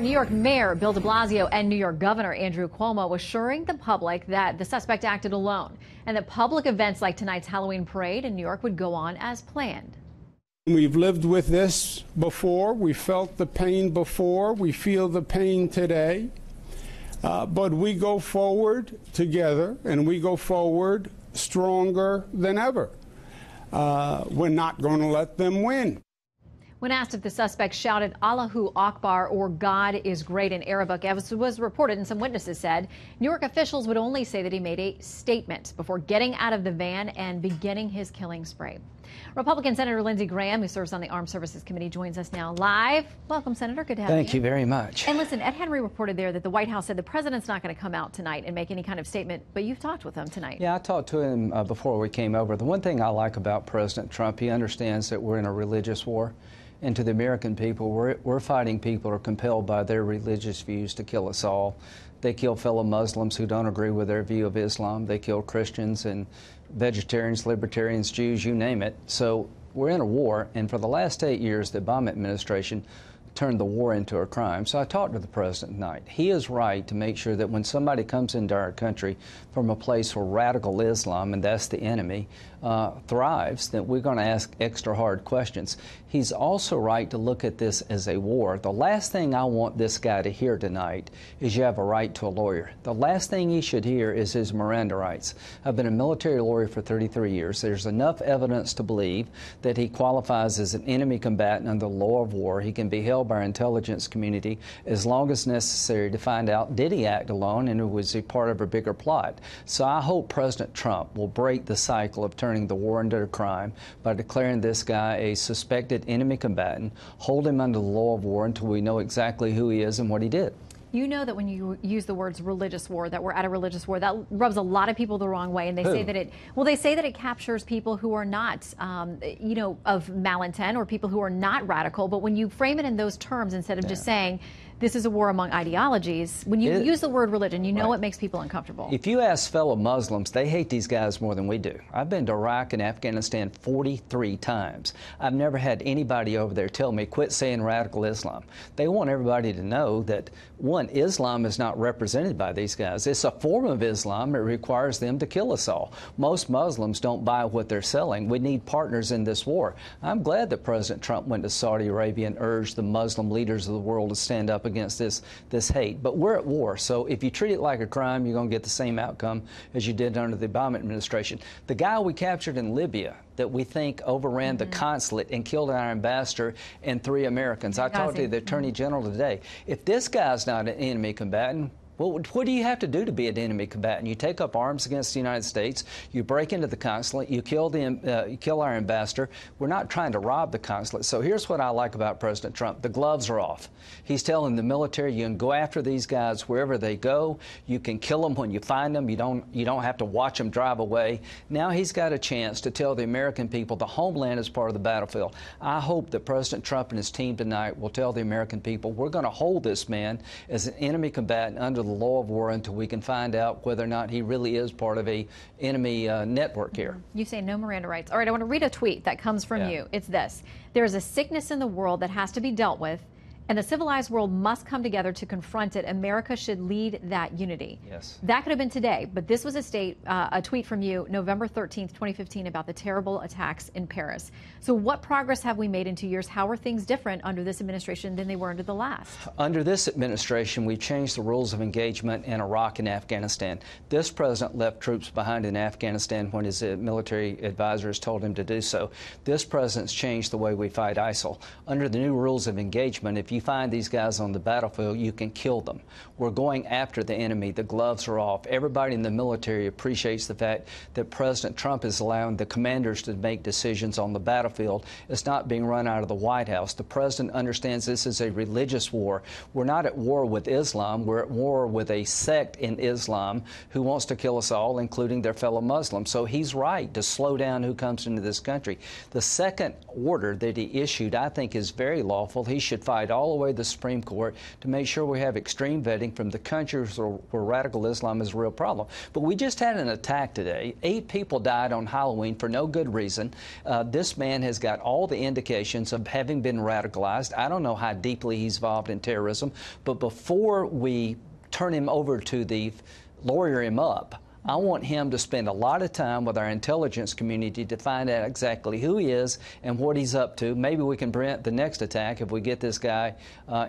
New York Mayor Bill de Blasio and New York Governor Andrew Cuomo assuring the public that the suspect acted alone and that public events like tonight's Halloween parade in New York would go on as planned. We've lived with this before. We felt the pain before. We feel the pain today. But we go forward together, and we go forward stronger than ever. We're not going to let them win. When asked if the suspect shouted Allahu Akbar or God is great in Arabic, as was reported and some witnesses said, New York officials would only say that he made a statement before getting out of the van and beginning his killing spree. Republican Senator Lindsey Graham, who serves on the Armed Services Committee, joins us now live. Welcome, Senator. Good to have you. Thank you very much. And listen, Ed Henry reported there that the White House said the president's not going to come out tonight and make any kind of statement, but you've talked with him tonight. Yeah, I talked to him before we came over. The one thing I like about President Trump, he understands that we're in a religious war. And to the American people, we're fighting people who are compelled by their religious views to kill us all. They kill fellow Muslims who don't agree with their view of Islam. They kill Christians and vegetarians, libertarians, Jews, you name it. So we're in a war, and for the last 8 years, the Obama administration turned the war into a crime. So I talked to the president tonight. He is right to make sure that when somebody comes into our country from a place where radical Islam, and that's the enemy, thrives, that we're going to ask extra hard questions. He's also right to look at this as a war. The last thing I want this guy to hear tonight is you have a right to a lawyer. The last thing he should hear is his Miranda rights. I've been a military lawyer for 33 years. There's enough evidence to believe that he qualifies as an enemy combatant under the law of war. He can be held by our intelligence community as long as necessary to find out, did he act alone and was he part of a bigger plot? So I hope President Trump will break the cycle of turning the war into a crime by declaring this guy a suspected enemy combatant, hold him under the law of war until we know exactly who he is and what he did. You know that when you use the words religious war, that we're at a religious war, that rubs a lot of people the wrong way. And they say that it captures people who are not, you know, of malintent or people who are not radical. But when you frame it in those terms, instead of just saying this is a war among ideologies, when you use the word religion, you know it makes people uncomfortable. If you ask fellow Muslims, they hate these guys more than we do. I've been to Iraq and Afghanistan 43 times. I've never had anybody over there tell me, quit saying radical Islam. They want everybody to know that, one, Islam is not represented by these guys. It's a form of Islam. It requires them to kill us all. Most Muslims don't buy what they're selling. We need partners in this war. I'm glad that President Trump went to Saudi Arabia and urged the Muslim leaders of the world to stand up against this hate. But we're at war, so if you treat it like a crime, you're going to get the same outcome as you did under the Obama administration. The guy we captured in Libya that we think overran the consulate and killed our ambassador and 3 Americans. I talked to the Attorney General today. If this guy's not an enemy combatant, what do you have to do to be an enemy combatant? You take up arms against the United States, you break into the consulate, you kill our ambassador. We're not trying to rob the consulate. So here's what I like about President Trump. The gloves are off. He's telling the military you can go after these guys wherever they go. You can kill them when you find them. You don't have to watch them drive away. Now he's got a chance to tell the American people the homeland is part of the battlefield. I hope that President Trump and his team tonight will tell the American people we're going to hold this man as an enemy combatant under the law of war until we can find out whether or not he really is part of a enemy network here. You say no Miranda rights. All right, I want to read a tweet that comes from you. It's this: there is a sickness in the world that has to be dealt with, and the civilized world must come together to confront it. America should lead that unity. Yes. That could have been today, but this was a tweet from you, November 13th, 2015, about the terrible attacks in Paris. So what progress have we made in 2 years? How are things different under this administration than they were under the last? Under this administration, we've changed the rules of engagement in Iraq and Afghanistan. This president left troops behind in Afghanistan when his military advisors told him to do so. This president's changed the way we fight ISIL. Under the new rules of engagement, if you find these guys on the battlefield, you can kill them. We're going after the enemy. The gloves are off. Everybody in the military appreciates the fact that President Trump is allowing the commanders to make decisions on the battlefield. It's not being run out of the White House. The president understands this is a religious war. We're not at war with Islam. We're at war with a sect in Islam who wants to kill us all, including their fellow Muslims. So he's right to slow down who comes into this country. The second order that he issued, I think, is very lawful. He should fight all all the way to the Supreme Court to make sure we have extreme vetting from the countries where radical Islam is a real problem. But we just had an attack today. 8 people died on Halloween for no good reason. This man has got all the indications of having been radicalized. I don't know how deeply he's involved in terrorism, but before we turn him over to the lawyer him up, I want him to spend a lot of time with our intelligence community to find out exactly who he is and what he's up to. Maybe we can prevent the next attack if we get this guy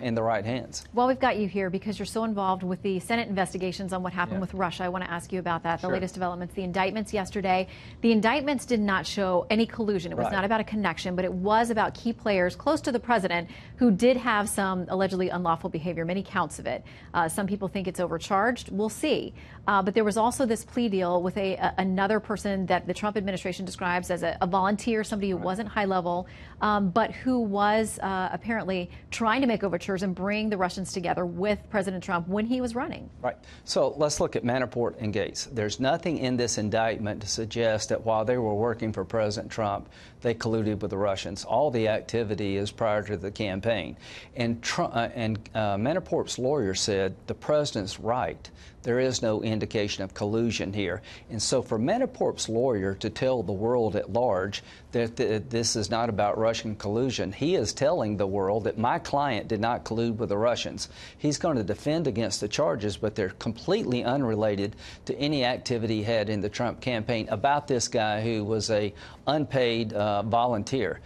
in the right hands. Well, we've got you here because you're so involved with the Senate investigations on what happened with Russia. I want to ask you about that, the latest developments, the indictments yesterday. The indictments did not show any collusion. It was not about a connection, but it was about key players close to the president who did have some allegedly unlawful behavior, many counts of it. Some people think it's overcharged. We'll see. But there was also this plea deal with another person that the Trump administration describes as a volunteer, somebody who wasn't high level, but who was apparently trying to make overtures and bring the Russians together with President Trump when he was running. Right. So let's look at Manafort and Gates. There's nothing in this indictment to suggest that while they were working for President Trump, they colluded with the Russians. All the activity is prior to the campaign. And Manafort's lawyer said the president's right. There is no indication of collusion here. And so for Manafort's lawyer to tell the world at large that this is not about Russian collusion, he is telling the world that my client did not collude with the Russians. He's going to defend against the charges, but they're completely unrelated to any activity he had in the Trump campaign about this guy who was a unpaid volunteer.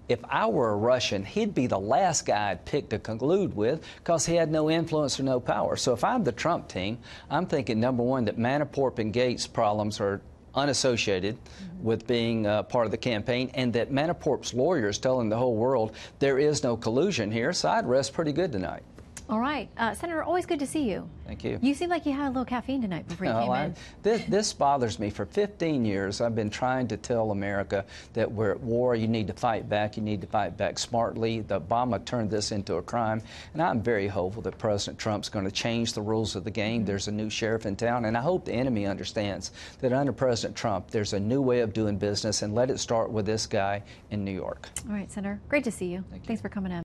If I were a Russian, he'd be the last guy I'd pick to collude with because he had no influence or no power. So if I'm the Trump team, I'm thinking, number one, that Manafort and Gates' problems are unassociated with being part of the campaign, and that Manafort's lawyer is telling the whole world there is no collusion here. So I'd rest pretty good tonight. All right. Senator, always good to see you. Thank you. You seem like you had a little caffeine tonight before you came in. This bothers me. For 15 years, I've been trying to tell America that we're at war. You need to fight back. You need to fight back smartly. Obama turned this into a crime. And I'm very hopeful that President Trump's going to change the rules of the game. There's a new sheriff in town. And I hope the enemy understands that under President Trump, there's a new way of doing business. And let it start with this guy in New York. All right, Senator. Great to see you. Thank you. Thanks for coming in.